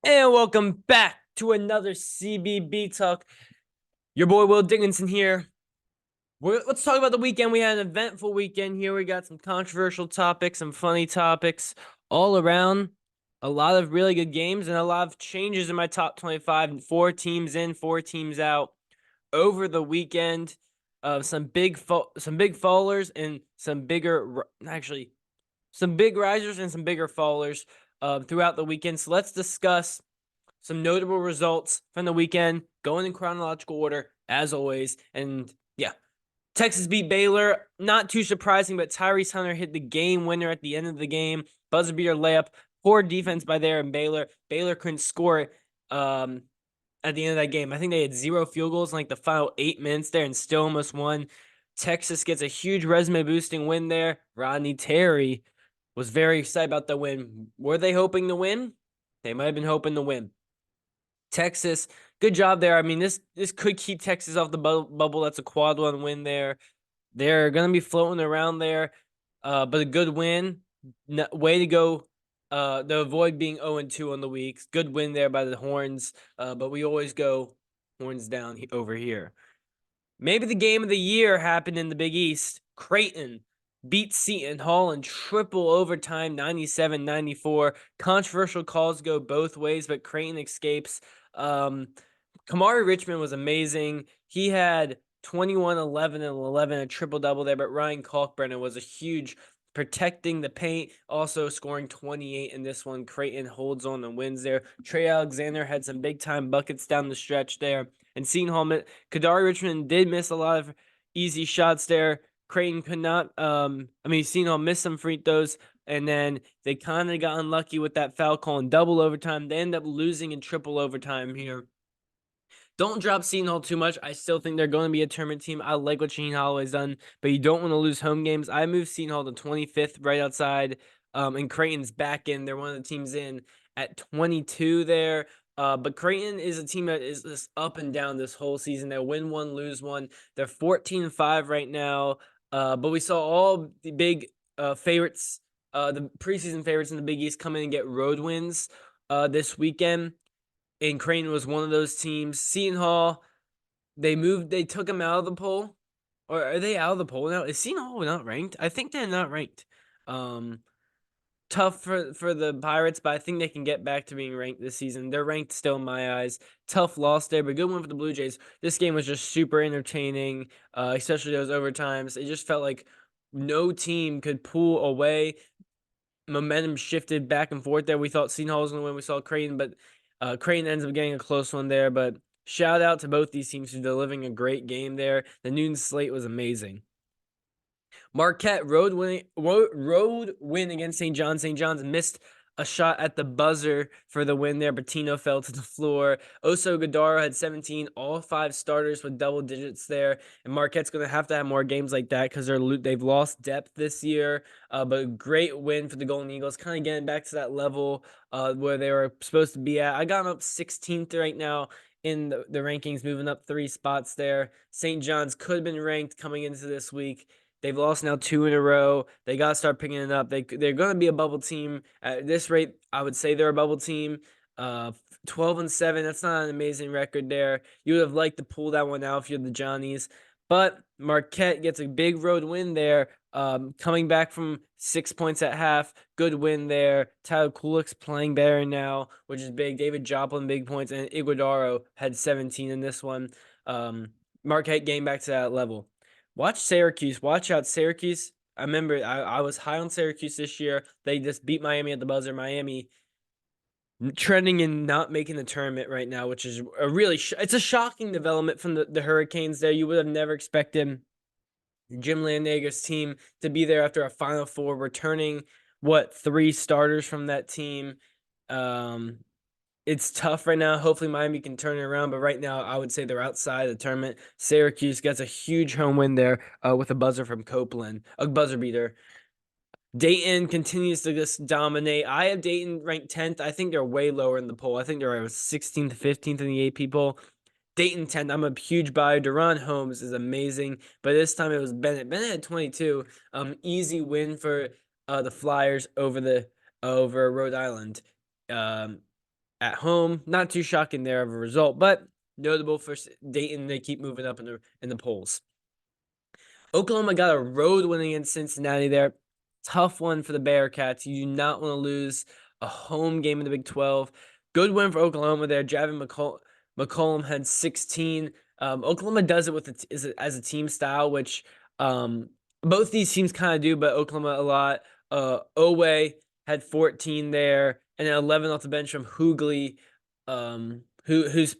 And welcome back to another CBB Talk. Your boy Will Dickinson here. Let's talk about the weekend. We had an eventful weekend here. We got some controversial topics, some funny topics all around. A lot of really good games and a lot of changes in my top 25. 4 teams in, 4 teams out over the weekend. Some big fallers and some some big risers and some bigger fallers throughout the weekend. So let's discuss some notable results from the weekend, going in chronological order, as always. And yeah, Texas beat Baylor. Not too surprising, but Tyrese Hunter hit the game winner at the end of the game. Buzzer beater layup. Poor defense by there in Baylor. Baylor couldn't score it at the end of that game. I think they had 0 field goals in like the final 8 minutes there and still almost won. Texas gets a huge resume boosting win there. Rodney Terry was very excited about the win. Were they hoping to win? They might have been hoping to win. Texas, good job there. I mean, this could keep Texas off the bubble. That's a quad one win there. They're going to be floating around there, but a good win. Way to go to avoid being 0-2 on the week. Good win there by the Horns, but we always go Horns down over here. Maybe the game of the year happened in the Big East. Creighton beat Seton Hall in triple overtime, 97-94. Controversial calls go both ways, but Creighton escapes. Kamari Richmond was amazing. He had 21, 11, and 11, a triple-double there, but Ryan Kalkbrenner was a huge protecting the paint, also scoring 28 in this one. Creighton holds on and wins there. Trey Alexander had some big-time buckets down the stretch there. And Seton Hall, Kadari Richmond did miss a lot of easy shots there. Creighton could not, Seton Hall missed some free throws, and then they kind of got unlucky with that foul call in double overtime. They end up losing in triple overtime here. Don't drop Seton Hall too much. I still think they're going to be a tournament team. I like what Shaheen Holloway's done, but you don't want to lose home games. I moved Seton Hall to 25th, right outside, and Creighton's back in. They're one of the teams in at 22 there. But Creighton is a team that is just up and down this whole season. They win one, lose one. They're 14-5 right now. But we saw all the big favorites, the preseason favorites in the Big East come in and get road wins this weekend. And Creighton was one of those teams. Seton Hall, they took them out of the poll. Or are they out of the poll now? Is Seton Hall not ranked? I think they're not ranked. Tough for the Pirates, but I think they can get back to being ranked this season. They're ranked still in my eyes. Tough loss there, but good one for the Blue Jays. This game was just super entertaining, especially those overtimes. It just felt like no team could pull away. Momentum shifted back and forth there. We thought Seton Hall was going to win. We saw Creighton, but Creighton ends up getting a close one there. But shout out to both these teams for delivering a great game there. The noon slate was amazing. Marquette road win against St. John's. St. John's missed a shot at the buzzer for the win there. Bertino fell to the floor. Oso Gadara had 17, all 5 starters with double digits there. And Marquette's going to have more games like that because they've lost depth this year. But great win for the Golden Eagles, kind of getting back to that level where they were supposed to be at. I got them up 16th right now in the rankings, moving up 3 spots there. St. John's could have been ranked coming into this week. They've lost now 2 in a row. They got to start picking it up. They're going to be a bubble team. At this rate, I would say they're a bubble team. 12-7, that's not an amazing record there. You would have liked to pull that one out if you're the Johnnies. But Marquette gets a big road win there, coming back from 6 points at half. Good win there. Tyler Kulik's playing better now, which is big. David Joplin, big points. And Iguodaro had 17 in this one. Marquette getting back to that level. Watch Syracuse. Watch out, Syracuse. I remember I was high on Syracuse this year. They just beat Miami at the buzzer. Miami trending and not making the tournament right now, which is a really it's a shocking development from the Hurricanes there. You would have never expected Jim Landagers' team to be there after a Final Four, returning 3 starters from that team. It's tough right now. Hopefully Miami can turn it around, but right now I would say they're outside the tournament. Syracuse gets a huge home win there with a buzzer from Copeland, a buzzer beater. Dayton continues to just dominate. I have Dayton ranked 10th. I think they're way lower in the poll. I think they're 16th, 15th in the AP poll. Dayton 10th. I'm a huge buyer. Deron Holmes is amazing, but this time it was Bennett. Bennett had 22. Easy win for the Flyers over Rhode Island. at home. Not too shocking there of a result, but notable for Dayton. They keep moving up in the polls. Oklahoma got a road win against Cincinnati there. Tough one for the Bearcats. You do not want to lose a home game in the Big 12. Good win for Oklahoma there. Javin McCollum had 16. Oklahoma does it as a team style, which both these teams kind of do, but Oklahoma a lot. Owe had 14 there, and then 11 off the bench from Hoogley, who's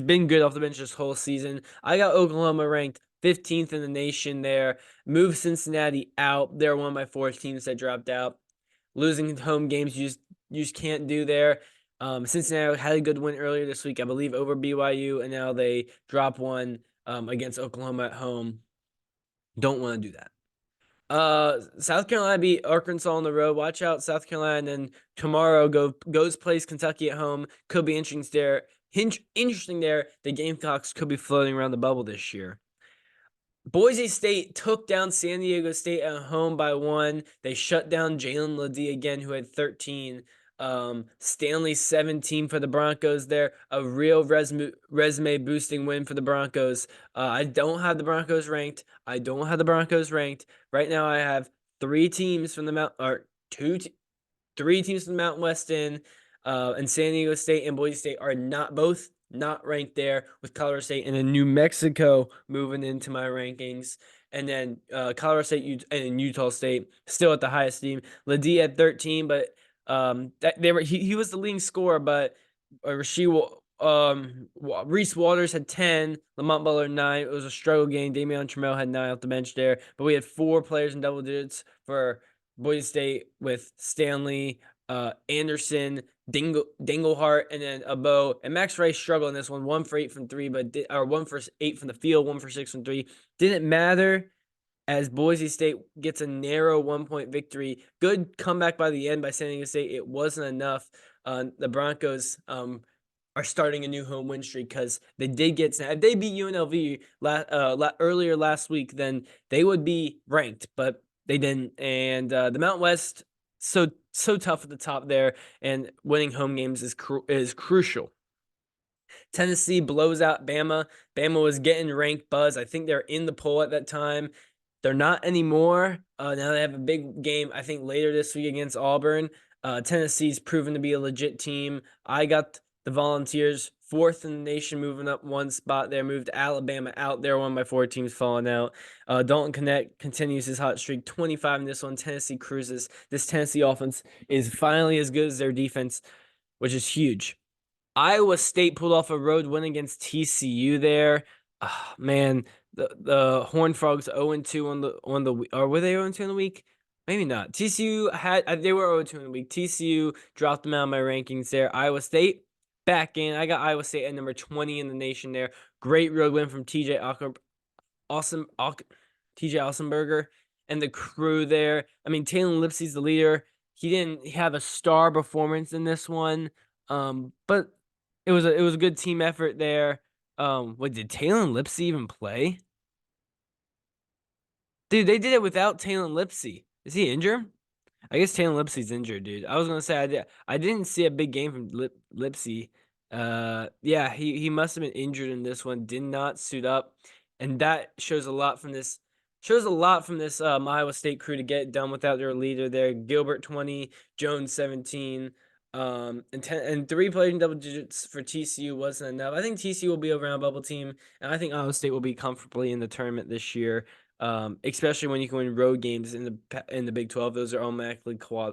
been good off the bench this whole season. I got Oklahoma ranked 15th in the nation there. Moved Cincinnati out. They're one of my 4 teams that dropped out. Losing home games you just can't do there. Cincinnati had a good win earlier this week, I believe, over BYU, and now they drop one against Oklahoma at home. Don't want to do that. South Carolina beat Arkansas on the road. Watch out, South Carolina. And then tomorrow plays Kentucky at home. Could be interesting there. Interesting there. The Gamecocks could be floating around the bubble this year. Boise State took down San Diego State at home by 1. They shut down Jalen Ledee again, who had 13. Stanley 17 for the Broncos there. A real resume boosting win for the Broncos. I don't have the Broncos ranked. Right now I have 3 teams from the three teams from the Mountain West and San Diego State and Boise State are not ranked there, with Colorado State and then New Mexico moving into my rankings. And then Colorado State and Utah State still at the highest team. Ledee at 13, but he was the leading scorer, but Reese Waters had 10, Lamont Butler 9. It was a struggle game. Damian Trammell had 9 off the bench there, but we had 4 players in double digits for Boise State with Stanley, Anderson, Dinglehart, and then Abo. And Max Ray struggled in this one. 1 for 8 from 3, or 1 for 8 from the field, 1 for 6 from 3. Didn't matter, as Boise State gets a narrow 1-point victory. Good comeback by the end by San Diego State. It wasn't enough. The Broncos are starting a new home win streak because they did get snapped. If they beat UNLV earlier last week, then they would be ranked, but they didn't. And the Mountain West, so tough at the top there, and winning home games is crucial. Tennessee blows out Bama. Bama was getting ranked buzz. I think they're in the poll at that time. They're not anymore. Now they have a big game, I think, later this week against Auburn. Tennessee's proven to be a legit team. I got the Volunteers 4th in the nation, moving up 1 spot there. Moved Alabama out there. One of my 4 teams falling out. Dalton Connect continues his hot streak. 25 in this one. Tennessee cruises. This Tennessee offense is finally as good as their defense, which is huge. Iowa State pulled off a road win against TCU there. Man, the Horned Frogs 0-2 on the or were they 0-2 in the week? Maybe not. TCU they were 0-2 in the week. TCU dropped them out of my rankings there. Iowa State back in. I got Iowa State at number 20 in the nation there. Great road win from TJ Ossenberger and the crew there. I mean, Taylor Lipsey's the leader. He didn't have a star performance in this one, but it was a good team effort there. Did Taylor Lipsey even play? Dude, they did it without Taylor Lipsey. Is he injured? I guess Taylor Lipsey's injured, dude. I was gonna say I didn't see a big game from Lipsey. Yeah, he must have been injured in this one. Did not suit up, and that shows a lot from this. Iowa State crew to get it done without their leader there. Gilbert 20, Jones 17. And 3 players in double digits for TCU wasn't enough. I think TCU will be a round bubble team, and I think Iowa State will be comfortably in the tournament this year. Especially when you can win road games in the Big 12. Those are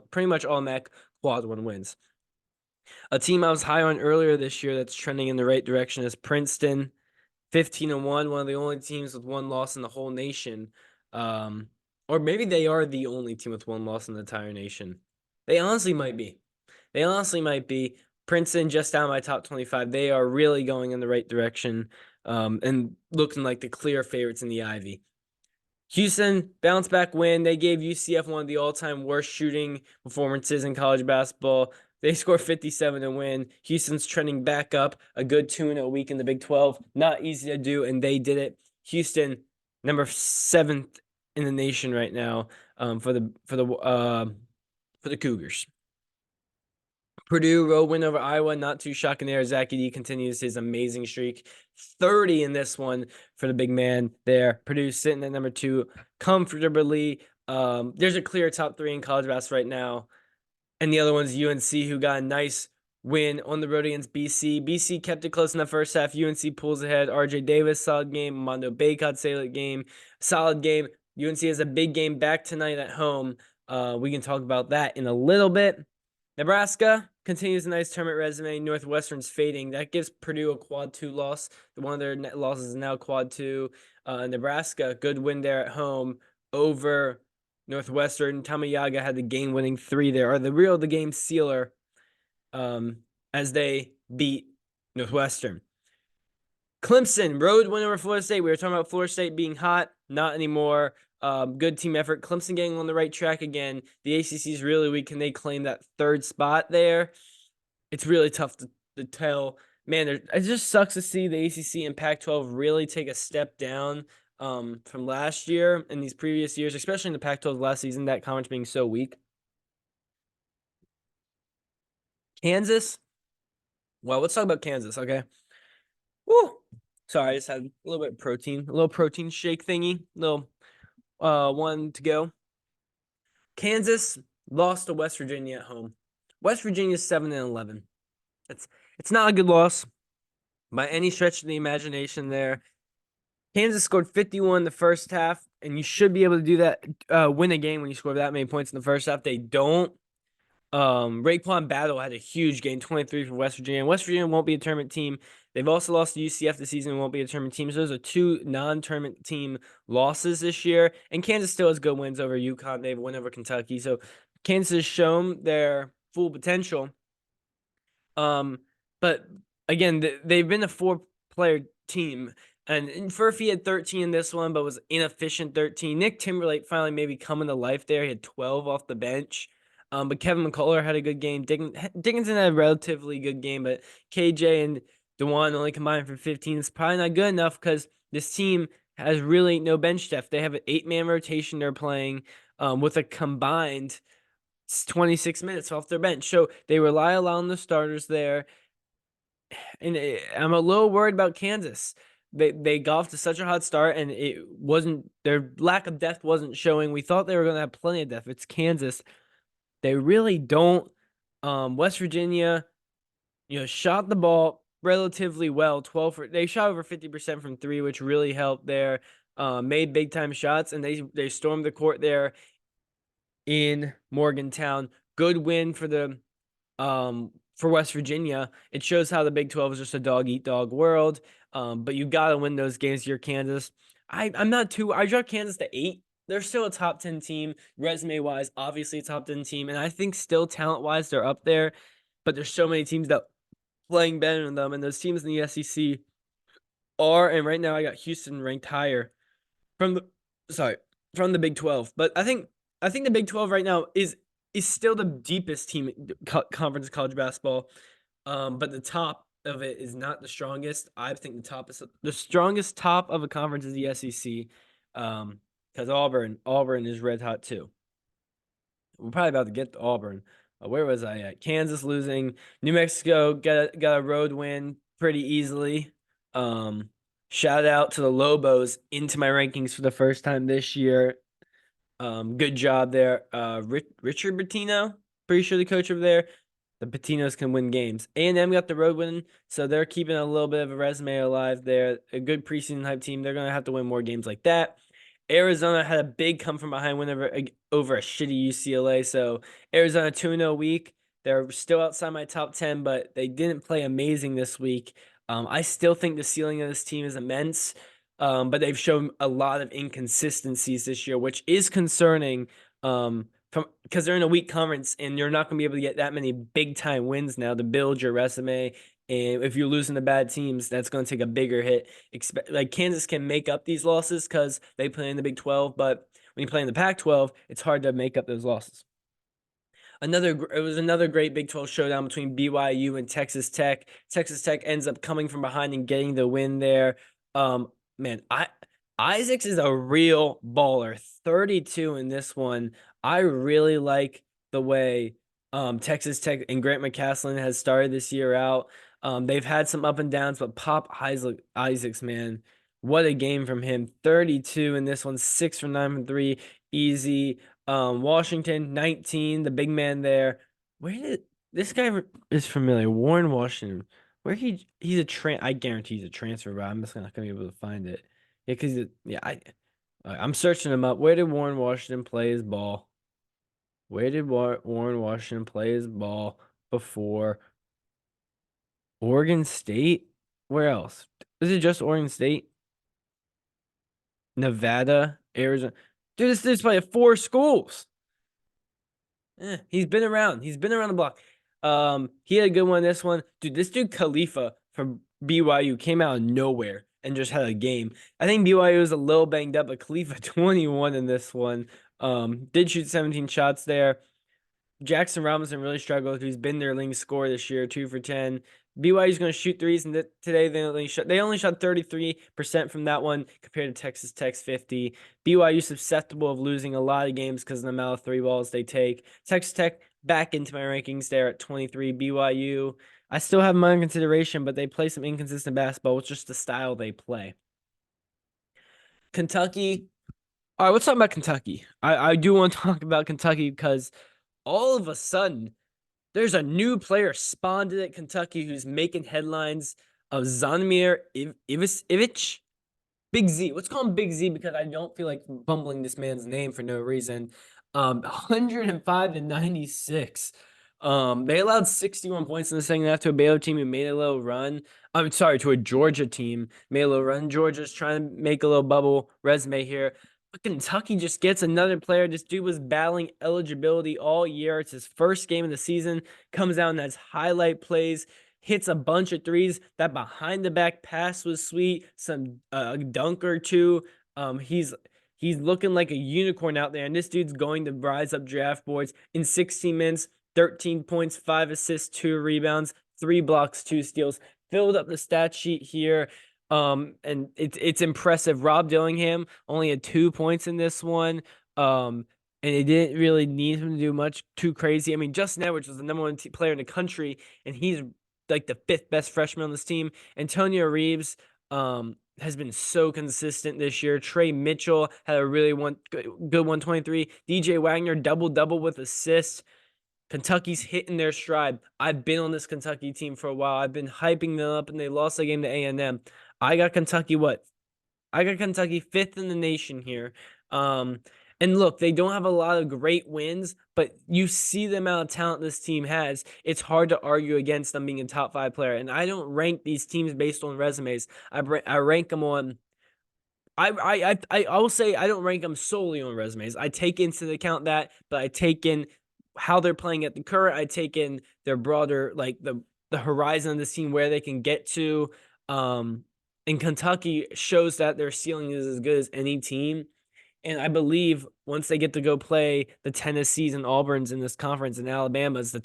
pretty much automatic quad 1 wins. A team I was high on earlier this year that's trending in the right direction is Princeton, 15-1, one of the only teams with 1 loss in the whole nation. Or maybe they are the only team with 1 loss in the entire nation. They honestly might be. Princeton just down my top 25. They are really going in the right direction, and looking like the clear favorites in the Ivy. Houston, bounce back win. They gave UCF one of the all-time worst shooting performances in college basketball. They scored 57 to win. Houston's trending back up. A good 2-0 week in the Big 12. Not easy to do, and they did it. Houston, number 7th in the nation right now, for the Cougars. Purdue road win over Iowa, not too shocking there. Zach Edey continues his amazing streak. 30 in this one for the big man there. Purdue sitting at number 2 comfortably. There's a clear top 3 in college basketball right now. And the other one's UNC, who got a nice win on the road against BC. BC kept it close in the first half. UNC pulls ahead. RJ Davis, solid game. Mondo Baycott, solid game. UNC has a big game back tonight at home. We can talk about that in a little bit. Nebraska continues a nice tournament resume. Northwestern's fading. That gives Purdue a quad 2 loss. One of their losses is now quad 2. Nebraska, good win there at home over Northwestern. Tamayaga had the game-winning 3 there, or the game sealer, as they beat Northwestern. Clemson, road win over Florida State. We were talking about Florida State being hot. Not anymore. Good team effort. Clemson getting on the right track again. The ACC is really weak. Can they claim that 3rd spot there? It's really tough to tell. Man, it just sucks to see the ACC and Pac-12 really take a step down from last year and these previous years, especially in the Pac-12 last season, that conference being so weak. Kansas. Well, let's talk about Kansas, okay? Woo! Sorry, I just had a little bit of protein, a little protein shake thingy, little one to go. Kansas lost to West Virginia at home. West Virginia's 7-11. It's not a good loss by any stretch of the imagination there. Kansas scored 51 in the first half, and you should be able to do that, win a game when you score that many points in the first half. They don't. Raekwon Battle had a huge game, 23 for West Virginia. West Virginia won't be a tournament team. They've also lost to UCF this season and won't be a tournament team. So those are 2 non-tournament team losses this year. And Kansas still has good wins over UConn. They've won over Kentucky. So Kansas has shown their full potential. But again, they've been a 4-player team. And Furphy had 13 in this one, but was inefficient 13. Nick Timberlake finally maybe coming to life there. He had 12 off the bench. But Kevin McCullough had a good game. Dickinson had a relatively good game, but KJ and DeWan only combined for 15. It's probably not good enough because this team has really no bench depth. They have an 8-man rotation they're playing with a combined 26 minutes off their bench. So they rely a lot on the starters there. And I'm a little worried about Kansas. They got off to such a hot start, and their lack of depth wasn't showing. We thought they were going to have plenty of depth. It's Kansas. They really don't. West Virginia, shot the ball relatively well. They shot over 50% from 3, which really helped there. Made big time shots, and they stormed the court there in Morgantown. Good win for West Virginia. It shows how the Big 12 is just a dog-eat-dog world. But you got to win those games here, Kansas. I dropped Kansas to 8. They're still a top 10 team, resume-wise, obviously a top 10 team. And I think still talent-wise, they're up there. But there's so many teams that playing better than them. And those teams in the SEC are, and right now I got Houston ranked higher from the Big 12. But I think the Big 12 right now is still the deepest team conference of college basketball. But the top of it is not the strongest. I think the strongest top of a conference is the SEC. Because Auburn is red hot too. We're probably about to get to Auburn. Where was I at? Kansas losing. New Mexico got a road win pretty easily. Shout out to the Lobos into my rankings for the first time this year. Good job there. Richard Pitino, pretty sure the coach over there. The Patinos can win games. A&M got the road win, so they're keeping a little bit of a resume alive there. A good preseason hype team. They're going to have to win more games like that. Arizona had a big come from behind win over a shitty UCLA. So Arizona 2-0 week. They're still outside my top 10, but they didn't play amazing this week. I still think the ceiling of this team is immense, but they've shown a lot of inconsistencies this year, which is concerning because they're in a weak conference and you're not going to be able to get that many big-time wins now to build your resume. And if you're losing to bad teams, that's going to take a bigger hit. Like Kansas can make up these losses because they play in the Big 12, but when you play in the Pac-12, it's hard to make up those losses. It was another great Big 12 showdown between BYU and Texas Tech. Texas Tech ends up coming from behind and getting the win there. Isaacs is a real baller. 32 in this one. I really like the way Texas Tech and Grant McCaslin has started this year out. They've had some up and downs, but Isaacs, man, what a game from him. 32 in this one, 6 from 9 from 3, easy. Washington, 19, the big man there. Where did this guy is familiar? Warren Washington. Where he's I guarantee he's a transfer, but I'm just not gonna be able to find it. Yeah, because I'm searching him up. Where did Warren Washington play his ball? Where did Warren Washington play his ball before? Oregon State? Where else? Is it just Oregon State? Nevada? Arizona? Dude, this dude's played at 4 schools. He's been around. He's been around the block. He had a good one this one. Dude, this dude Khalifa from BYU came out of nowhere and just had a game. I think BYU was a little banged up, but Khalifa 21 in this one. Did shoot 17 shots there. Jackson Robinson really struggled. He's been their leading scorer this year, 2 for 10. BYU's going to shoot threes, and today they only shot 33% from that one compared to Texas Tech's 50. BYU susceptible of losing a lot of games because of the amount of 3 balls they take. Texas Tech back into my rankings there at 23. BYU, I still have them under consideration, but they play some inconsistent basketball. It's just the style they play. Kentucky. All right, let's talk about Kentucky. I do want to talk about Kentucky because all of a sudden, there's a new player spawned at Kentucky who's making headlines of Zanimir Ivic. Big Z. Let's call him Big Z because I don't feel like bumbling this man's name for no reason. 105 to 96. They allowed 61 points in the second half to a Baylor team who made a little run. I'm sorry, to a Georgia team. Made a little run. Georgia's trying to make a little bubble resume here. But Kentucky just gets another player. This dude was battling eligibility all year. It's his first game of the season. Comes out and has highlight plays. Hits a bunch of threes. That behind the back pass was sweet. Some dunk or two. He's looking like a unicorn out there. And this dude's going to rise up draft boards in 16 minutes. 13 points, 5 assists, 2 rebounds, 3 blocks, 2 steals. Filled up the stat sheet here. And it's impressive. Rob Dillingham only had 2 points in this one. And they didn't really need him to do much too crazy. I mean, Justin Edwards was the number 1 player in the country, and he's like the 5th best freshman on this team. Antonio Reeves has been so consistent this year. Trey Mitchell had a really good 123. DJ Wagner double with assists. Kentucky's hitting their stride. I've been on this Kentucky team for a while. I've been hyping them up, and they lost a game to A&M. I got Kentucky I got Kentucky 5th in the nation here. And look, they don't have a lot of great wins, but you see the amount of talent this team has. It's hard to argue against them being a top 5 player. And I don't rank these teams based on resumes. I rank them on. I will say I don't rank them solely on resumes. I take into account that, but I take in how they're playing at the current. I take in their broader, like the horizon of the team, where they can get to. And Kentucky shows that their ceiling is as good as any team. And I believe once they get to go play the Tennessees and Auburns in this conference, and Alabama's the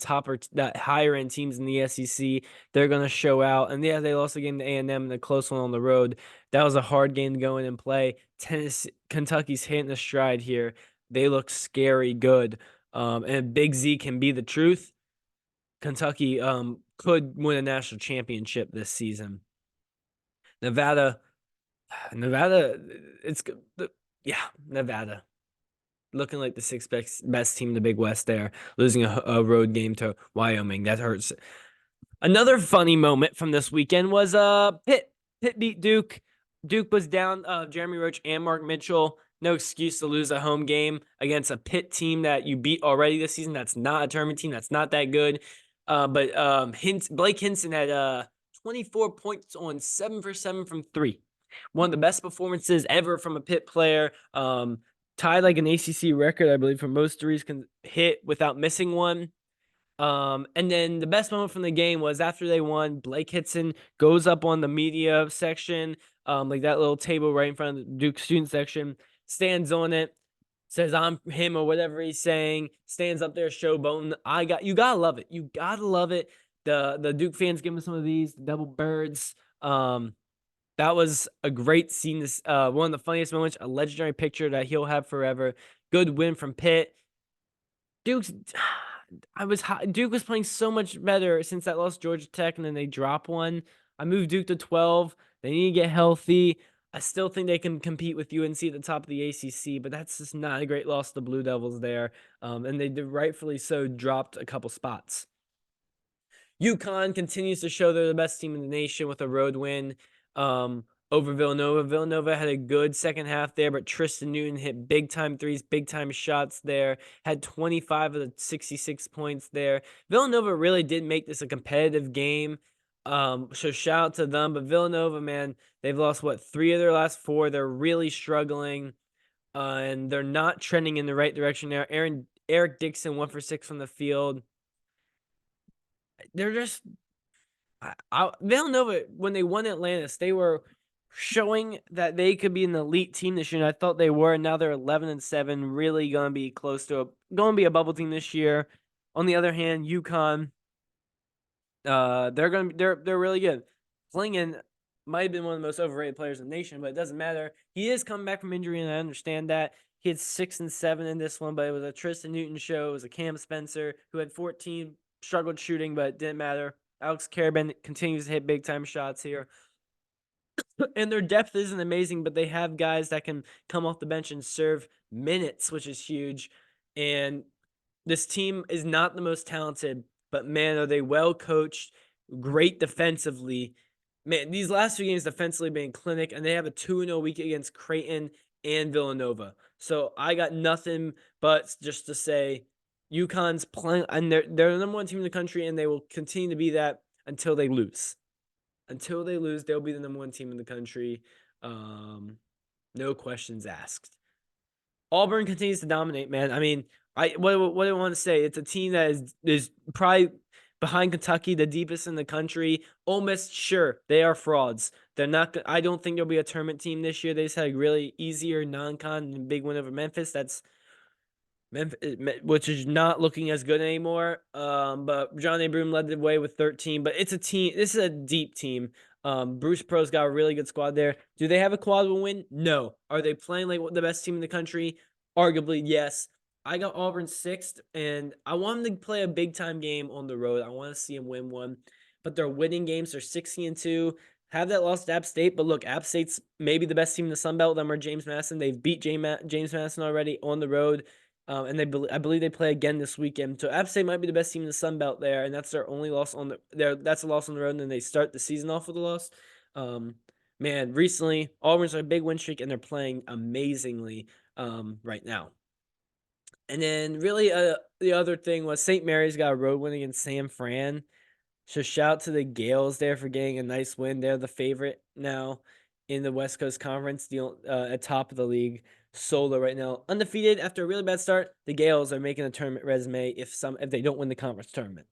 that higher end teams in the SEC, they're going to show out. And yeah, they lost a game to A&M and a close one on the road. That was a hard game to go in and play. Kentucky's hitting the stride here. They look scary good. And if Big Z can be the truth, Kentucky could win a national championship this season. Nevada, it's good. Yeah, Nevada. Looking like the 6th best team in the Big West there. Losing a road game to Wyoming. That hurts. Another funny moment from this weekend was Pitt. Pitt beat Duke. Duke was down Jeremy Roach and Mark Mitchell. No excuse to lose a home game against a Pitt team that you beat already this season. That's not a tournament team. That's not that good. But Blake Hinson had 24 points on 7 for 7 from 3. One of the best performances ever from a Pitt player. Tied like an ACC record, I believe, for most threes can hit without missing one. And then the best moment from the game was after they won, Blake Hinson goes up on the media section, like that little table right in front of the Duke student section, stands on it, says I'm him or whatever he's saying, stands up there showboating. You gotta love it. You gotta love it. The Duke fans give him some of these double birds. That was a great scene. This one of the funniest moments, a legendary picture that he'll have forever. Good win from Pitt. Duke's Duke was playing so much better since that lost Georgia Tech, and then they drop one. I moved Duke to 12. They need to get healthy. I still think they can compete with UNC at the top of the ACC, but that's just not a great loss to the Blue Devils there. And they rightfully so dropped a couple spots. UConn continues to show they're the best team in the nation with a road win over Villanova. Villanova had a good second half there, but Tristan Newton hit big time threes, big time shots there, had 25 of the 66 points there. Villanova really did make this a competitive game. So shout out to them. But Villanova, man, they've lost 3 of their last 4. They're really struggling. And they're not trending in the right direction now. Eric Dixon 1 for 6 from the field. They're just Villanova, when they won Atlantis, they were showing that they could be an elite team this year. And I thought they were. And now they're 11-7, really gonna be close to going to be a bubble team this year. On the other hand, UConn, they're really good. Flingan might have been one of the most overrated players in the nation, but it doesn't matter. He is coming back from injury, and I understand that. He had 6 and 7 in this one, but it was a Tristan Newton show. It was a Cam Spencer who had 14, struggled shooting, but it didn't matter. Alex Karabin continues to hit big time shots here. And their depth isn't amazing, but they have guys that can come off the bench and serve minutes, which is huge. And this team is not the most talented, but man, are they well coached, great defensively. Man, these last 2 games defensively been clinic, and they have a 2-0 week against Creighton and Villanova. So I got nothing but just to say UConn's playing, and they're the number 1 team in the country, and they will continue to be that until they lose. Until they lose, they'll be the number 1 team in the country. No questions asked. Auburn continues to dominate, man. I mean, what do I want to say? It's a team that is probably behind Kentucky, the deepest in the country. Ole Miss, sure, they are frauds. They're not. I don't think there'll be a tournament team this year. They just had a really easier non-con and big win over Memphis. That's Memphis, which is not looking as good anymore. But John A. Broome led the way with 13. But it's a team. This is a deep team. Bruce Pro's got a really good squad there. Do they have a quad win? No. Are they playing like the best team in the country? Arguably, yes. I got Auburn 6th, and I want them to play a big time game on the road. I want to see them win one. But they're winning games. They're 16-2. Have that lost to App State, but look, App State's maybe the best team in the Sun Belt. Them are James Madison. They've beat James Madison already on the road. And I believe they play again this weekend. So App State might be the best team in the Sun Belt there, and that's their only loss on that's a loss on the road, and then they start the season off with a loss. Man, recently Auburn's on a big win streak, and they're playing amazingly right now. And then really the other thing was St. Mary's got a road win against San Fran. So shout out to the Gales there for getting a nice win. They're the favorite now in the West Coast Conference, at top of the league. Solo right now, undefeated after a really bad start. The Gales are making a tournament resume if they don't win the conference tournament.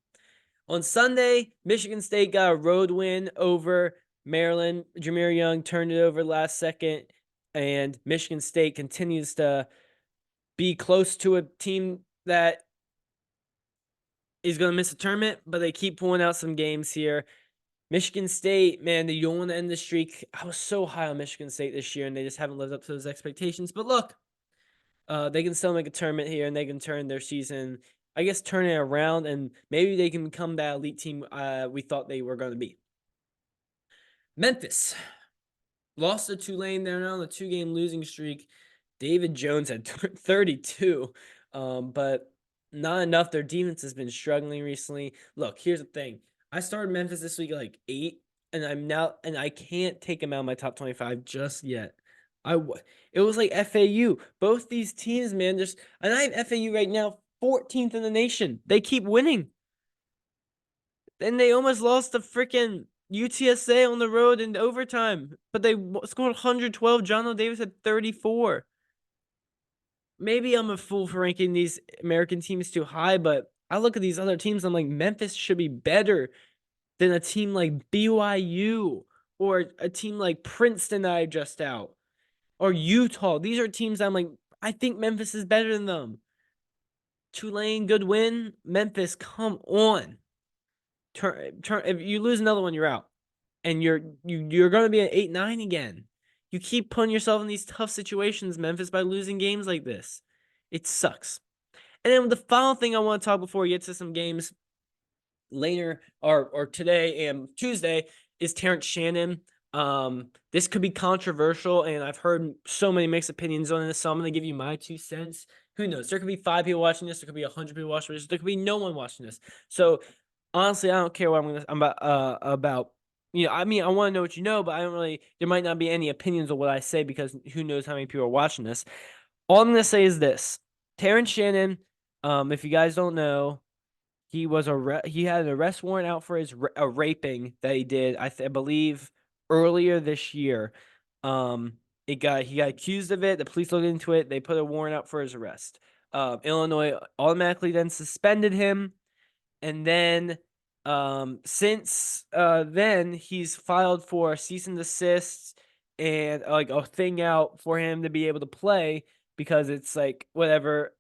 On Sunday, Michigan State got a road win over Maryland. Jameer Young turned it over last second, and Michigan State continues to be close to a team that is going to miss a tournament, but they keep pulling out some games here. Michigan State, man, they don't want to end the streak. I was so high on Michigan State this year, and they just haven't lived up to those expectations. But look, they can still make a tournament here, and they can turn their season, I guess, turn it around, and maybe they can become that elite team we thought they were going to be. Memphis lost to Tulane. They're now on a 2-game losing streak. David Jones had 32, but not enough. Their defense has been struggling recently. Look, here's the thing. I started Memphis this week at like 8, and I can't take them out of my top 25 just yet. It was like FAU. Both these teams, man, and I have FAU right now 14th in the nation. They keep winning. Then they almost lost to freaking UTSA on the road in overtime, but they scored 112. John O. Davis had 34. Maybe I'm a fool for ranking these American teams too high, but I look at these other teams, I'm like, Memphis should be better than a team like BYU or a team like Princeton that I just out or Utah. These are teams I'm like, I think Memphis is better than them. Tulane, good win. Memphis, come on. If you lose another one, you're out. And you're going to be at 8-9 again. You keep putting yourself in these tough situations, Memphis, by losing games like this. It sucks. And then the final thing I want to talk before we get to some games later or today and Tuesday is Terrence Shannon. This could be controversial, and I've heard so many mixed opinions on this, so I'm going to give you my 2 cents. Who knows? There could be 5 people watching this. There could be 100 people watching this. There could be no one watching this. So honestly, I don't care what I'm about. You know, I mean, I want to know what you know, but I don't really. There might not be any opinions on what I say because who knows how many people are watching this. All I'm gonna say is this: Terrence Shannon. If you guys don't know, he had an arrest warrant out for a raping that he did. I believe earlier this year. He got accused of it. The police looked into it. They put a warrant out for his arrest. Illinois automatically then suspended him. And then since then he's filed for a cease and desist and like a thing out for him to be able to play because it's like whatever.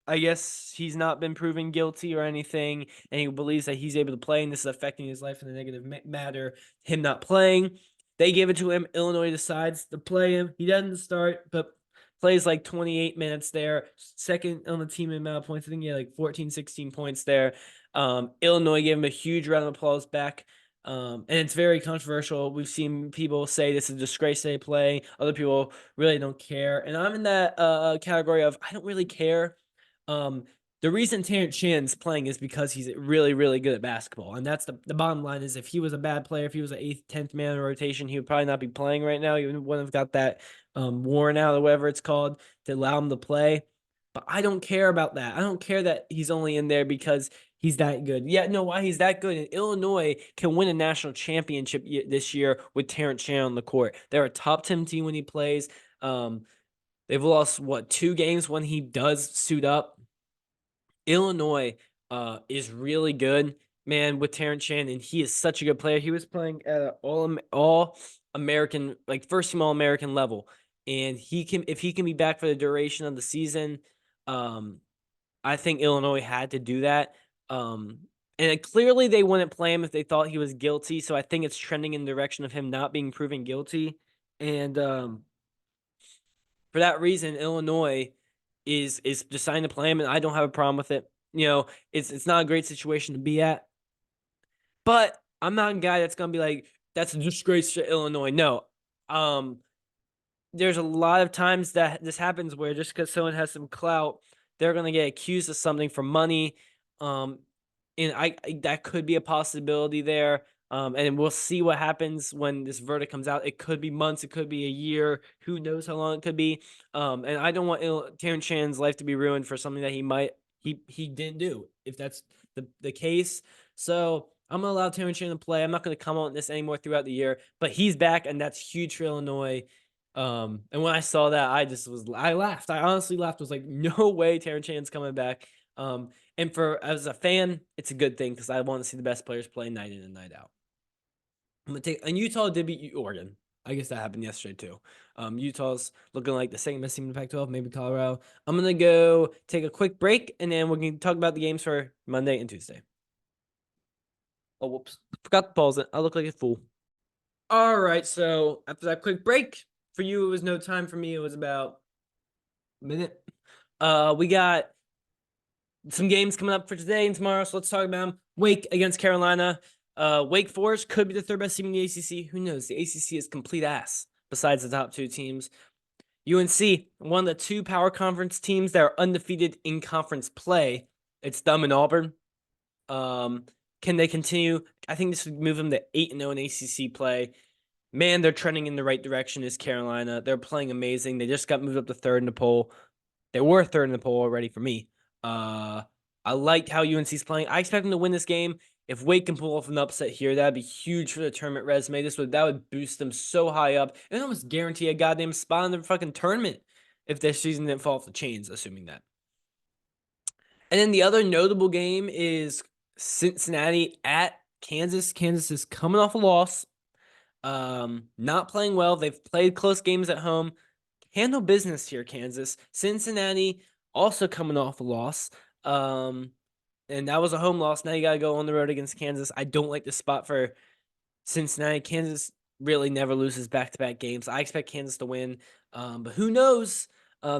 I guess he's not been proven guilty or anything, and he believes that he's able to play, and this is affecting his life in a negative matter. Him not playing, they give it to him. Illinois decides to play him. He doesn't start, but plays like 28 minutes there. Second on the team in amount of points. I think he had like 14, 16 points there. Illinois gave him a huge round of applause back. And it's very controversial. We've seen people say this is a disgrace they play. Other people really don't care. And I'm in that category of I don't really care. The reason Terrence Shannon's playing is because he's really, really good at basketball. And that's the bottom line is if he was a bad player, if he was an 8th, 10th man in rotation, he would probably not be playing right now. He wouldn't have got that warrant out or whatever it's called to allow him to play. But I don't care about that. I don't care that he's only in there because he's that good. Yeah, no, why he's that good. And Illinois can win a national championship this year with Terrence Shannon on the court. They're a top 10 team when he plays. They've lost, 2 games when he does suit up. Illinois is really good, man, with Terrence Shannon. He is such a good player. He was playing at an all American, like first team All American level. And if he can be back for the duration of the season, I think Illinois had to do that. And clearly they wouldn't play him if they thought he was guilty. So I think it's trending in the direction of him not being proven guilty. And for that reason, Illinois is deciding to play him, and I don't have a problem with it. You know, it's not a great situation to be at, but I'm not a guy that's gonna be like that's a disgrace to Illinois. No, there's a lot of times that this happens where just because someone has some clout, they're gonna get accused of something for money. And I that could be a possibility there. And we'll see what happens when this verdict comes out. It could be months, it could be a year. Who knows how long it could be? And I don't want Terrence Shannon's life to be ruined for something that he didn't do. If that's the case, so I'm gonna allow Terrence Shannon to play. I'm not gonna comment on this anymore throughout the year, but he's back, and that's huge for Illinois. And when I saw that, I laughed. I honestly laughed. I was like, no way, Terrence Shannon's coming back. And as a fan, it's a good thing because I want to see the best players play night in and night out. And Utah did beat Oregon. I guess that happened yesterday too. Utah's looking like the second best team in the Pac-12, maybe Colorado. I'm gonna go take a quick break, and then we're gonna talk about the games for Monday and Tuesday. Oh, whoops! Forgot to pause it. I look like a fool. All right, so after that quick break, for you it was no time. For me, it was about a minute. We got some games coming up for today and tomorrow, so let's talk about them. Wake against Carolina. Wake Forest could be the 3rd best team in the ACC. Who knows? The ACC is complete ass besides the top 2 teams. UNC, one of the 2 power conference teams that are undefeated in conference play. It's them and Auburn. Can they continue? I think this would move them to 8-0 in ACC play. Man, they're trending in the right direction is Carolina. They're playing amazing. They just got moved up to 3rd in the poll. They were 3rd in the poll already for me. I liked how UNC's playing. I expect them to win this game. If Wake can pull off an upset here, that'd be huge for the tournament resume. That would boost them so high up and almost guarantee a goddamn spot in the fucking tournament if their season didn't fall off the chains, assuming that. And then the other notable game is Cincinnati at Kansas. Kansas is coming off a loss. Not playing well. They've played close games at home. Handle business here, Kansas. Cincinnati also coming off a loss. And that was a home loss. Now you got to go on the road against Kansas. I don't like the spot for Cincinnati. Kansas really never loses back-to-back games. I expect Kansas to win, but who knows?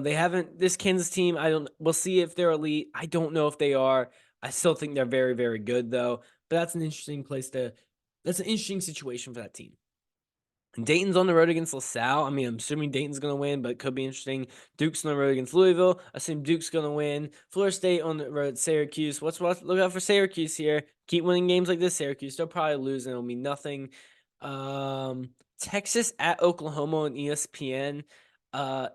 They haven't this Kansas team. We'll see if they're elite. I don't know if they are. I still think they're very, very good though. But that's an interesting that's an interesting situation for that team. Dayton's on the road against LaSalle. I mean, I'm assuming Dayton's going to win, but it could be interesting. Duke's on the road against Louisville. I assume Duke's going to win. Florida State on the road at Syracuse. Look out for Syracuse here. Keep winning games like this, Syracuse. They'll probably lose and it'll mean nothing. Texas at Oklahoma on ESPN.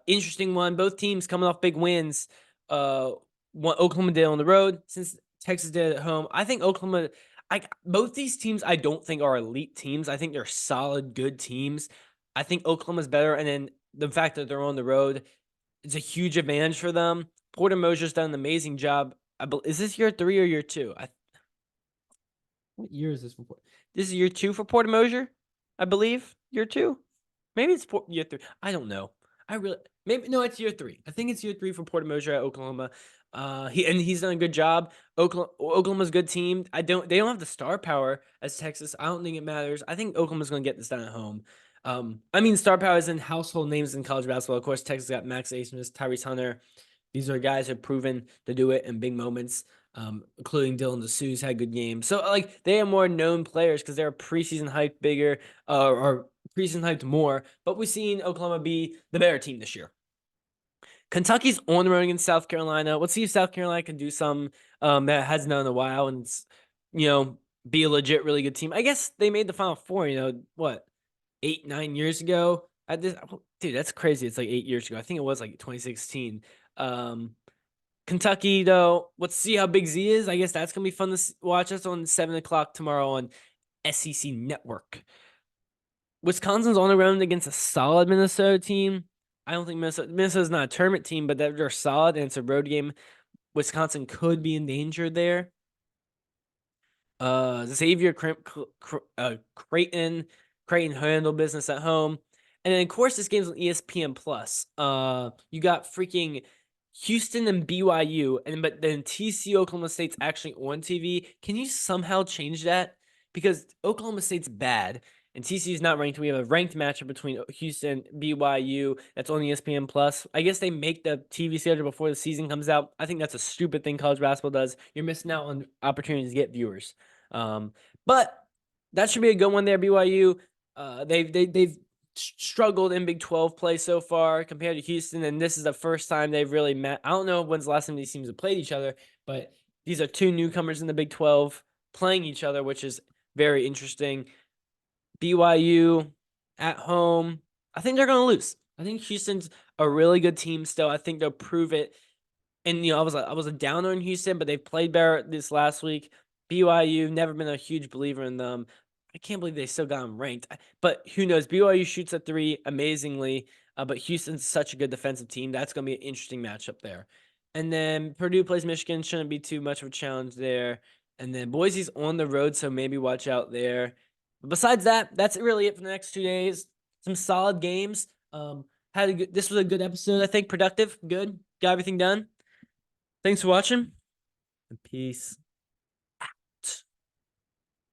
Interesting one. Both teams coming off big wins. Oklahoma did on the road since Texas did at home. I think Oklahoma both these teams I don't think are elite teams. I think they're solid, good teams. I think Oklahoma's better, and then the fact that they're on the road is a huge advantage for them. Porter Moser's done an amazing job. Is this year 3 or year 2? What year is this for? This is year 2 for Porter Moser, I believe. Year 2, maybe it's year 3. I don't know. It's year 3. I think it's year 3 for Porter Moser at Oklahoma. He's done a good job. Oklahoma's a good team. They don't have the star power as Texas. I don't think it matters. I think Oklahoma's going to get this done at home. Star power is in household names in college basketball. Of course, Texas got Max Asmus, Tyrese Hunter. These are guys who have proven to do it in big moments, including Dylan DeSuze had good games. So, they are more known players because they're preseason hyped bigger or preseason hyped more. But we've seen Oklahoma be the better team this year. Kentucky's on the road against South Carolina. Let's see if South Carolina can do something that hasn't done in a while and, be a legit, really good team. I guess they made the Final Four, 8, 9 years ago. Dude, that's crazy. It's like 8 years ago. I think it was like 2016. Kentucky, though, let's see how Big Z is. I guess that's going to be fun to watch. That's on 7 o'clock tomorrow on SEC Network. Wisconsin's on the road against a solid Minnesota team. I don't think Minnesota's not a tournament team, but they're solid, and it's a road game. Wisconsin could be in danger there. Xavier Creighton handle business at home. And then, of course, this game's on ESPN+. You got freaking Houston and BYU, but then TCU Oklahoma State's actually on TV. Can you somehow change that? Because Oklahoma State's bad, and TCU's not ranked. We have a ranked matchup between Houston and BYU that's on ESPN+. I guess they make the TV schedule before the season comes out. I think that's a stupid thing college basketball does. You're missing out on opportunities to get viewers. But that should be a good one there, BYU. They've struggled in Big 12 play so far compared to Houston, and this is the first time they've really met. I don't know when's the last time these teams have played each other, but these are two newcomers in the Big 12 playing each other, which is very interesting. BYU at home, I think they're going to lose. I think Houston's a really good team still. I think they'll prove it. And I was a downer in Houston, but they've played better this last week. BYU, never been a huge believer in them. I can't believe they still got them ranked. But who knows? BYU shoots a 3 amazingly, but Houston's such a good defensive team. That's going to be an interesting matchup there. And then Purdue plays Michigan. Shouldn't be too much of a challenge there. And then Boise's on the road, so maybe watch out there. But besides that, that's really it for the next 2 days. Some solid games. This was a good episode, I think. Productive, good. Got everything done. Thanks for watching, and peace.